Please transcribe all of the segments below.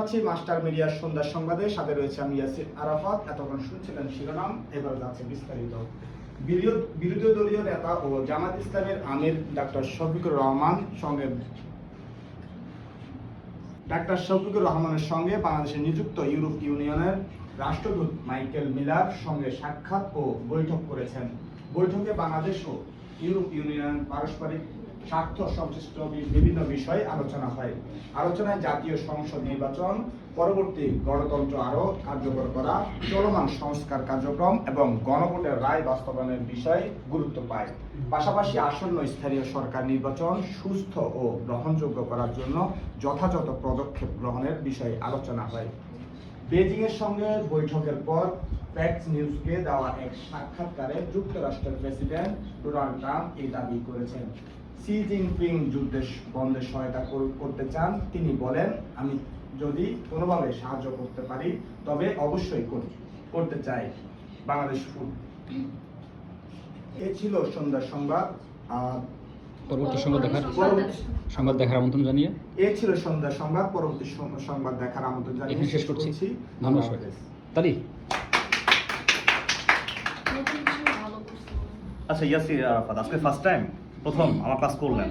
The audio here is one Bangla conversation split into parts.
আছি মাস্টার মিডিয়ার সন্ধ্যার সংবাদে, সাথে রয়েছে আমি ইয়াসির আরাফাত। এতক্ষণ শুনছিলেন শিরোনাম, এবার যাচ্ছে বিস্তারিত। বিরোধী দলীয় নেতা ও জামাত ইসলামের আমির ডাক্তার শফিকুর রহমানের সঙ্গে বাংলাদেশে নিযুক্ত ইউরোপ ইউনিয়নের রাষ্ট্রদূত মাইকেল মিলার সঙ্গে সাক্ষাৎ ও বৈঠক করেছেন। বৈঠকে বাংলাদেশ ও ইউরোপ ইউনিয়ন পারস্পরিক স্বার্থ সংশ্লিষ্ট বিভিন্ন বিষয়ে আলোচনা হয়। আলোচনায় জাতীয় সংসদ নির্বাচন, পরবর্তী গণতন্ত্র আরও কার্যকর করা, চলমান সংস্কার কার্যক্রম এবং গণভোটের রায় বাস্তবায়নের বিষয়ে গুরুত্ব পায়। পাশাপাশি আসন্ন স্থানীয় সরকার নির্বাচন সুস্থ ও গ্রহণযোগ্য করার জন্য যথাযথ পদক্ষেপ গ্রহণের বিষয়ে আলোচনা হয়। বেজিংয়ের সঙ্গে বৈঠকের পর ফ্যাক্স নিউজকে দেওয়া এক সাক্ষাৎকারে যুক্তরাষ্ট্রের প্রেসিডেন্ট ডোনাল্ড ট্রাম্প এই দাবি করেছেন। শি জিনপিং যুদ্ধে বন্ধে সহায়তা করতে চান। তিনি বলেন, আমি যদি কোনোভাবে সাহায্য করতে পারি তবে অবশ্যই করতে চাই। বাংলাদেশ ফুড। এ ছিল সন্ধ্যার সংবাদ। পরবর্তী সংবাদ দেখার আমন্ত্রণ জানিয়ে এ ছিল সন্ধ্যার সংবাদ। পরবর্তী সংবাদ দেখার আমন্ত্রণ জানিয়ে এখানে শেষ করছি। ধন্যবাদ। তালি। আচ্ছা ইয়াসির আরাফাত, আজকে ফার্স্ট টাইম প্রথম আমার ক্লাস করলেন,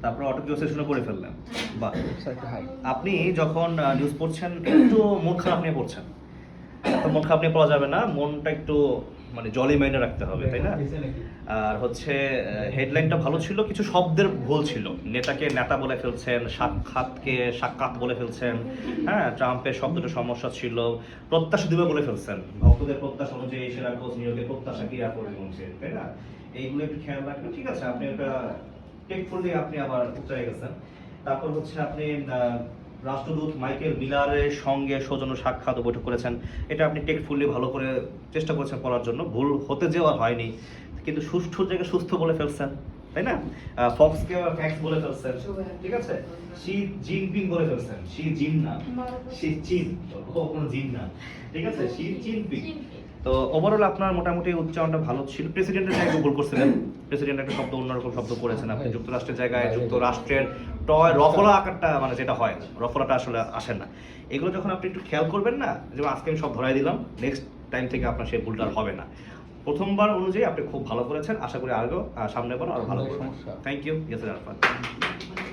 তারপর অটো কিউ সেশনে পড়ে ফেললেন। বা আপনি যখন নিউজ পড়ছেন একটু মন খারাপ নিয়ে পড়ছেন। তো মন খারাপ নিয়ে পড়া যাবে না, মনটা একটু মানে জলি মাইন্ডে রাখতে হবে, তাই না? আর হচ্ছে হেডলাইনটা ভালো ছিল, কিছু শব্দের ভুল ছিল। নেতাকে নেতা বলে ফেলছেন, সাক্ষাৎকে সাক্ষাৎ বলে ফেলছেন, হ্যাঁ, ট্রাম্পের শব্দটা সমস্যা ছিল, প্রত্যাশা দিবে বলে ফেলছেন, ভক্তদের প্রত্যাশা অনুযায়ী সেরা কোচ নিয়োগের প্রত্যাশা কি আর করে বলছে, তাই না? এইগুলো একটু খেয়াল রাখবেন, ঠিক আছে? আপনি একটা টেকফুলি আপনি আবার উত্তরে গেছেন। তারপর হচ্ছে আপনি রাষ্ট্রদূত মাইকেল মিলারের সঙ্গে সৌজন্য সাক্ষাৎ ও বৈঠক করেছেন। এটা আপনি টেকফুলি ভালো করে চেষ্টা করেছেন পড়ার জন্য, ভুল হতে যাওয়া হয়নি, কিন্তু সুষ্ঠু জায়গায় সুস্থ বলে ফেলছেন, তাই না? ফক্সকে ফ্যাক্স বলে ফেলছেন, ঠিক আছে? শি জিনপিং বলে ফেলছেন, শি জিন না, শি চিন, কোনো জিন না, ঠিক আছে? Xi Jinping. তো ওভারঅল আপনার মোটামুটি উচ্চারণটা ভালো ছিল। প্রেসিডেন্টের জায়গায় ভুল করছিলেন, প্রেসিডেন্ট একটা শব্দ অন্যরকম শব্দ করেছেন আপনি। যুক্তরাষ্ট্রের জায়গায় যুক্তরাষ্ট্রের টয় রফলা আকারটা মানে যেটা হয়, রফলাটা আসলে আসে না। এগুলো যখন আপনি একটু খেয়াল করবেন না, যেমন আজকে আমি সব ধরাই দিলাম, নেক্সট টাইম থেকে আপনার সেই ভুলটা আর হবে না। প্রথমবার অনুযায়ী আপনি খুব ভালো করেছেন, আশা করি আগেও সামনে বার আরো ভালো করবেন। Thank you Yasir Arafat.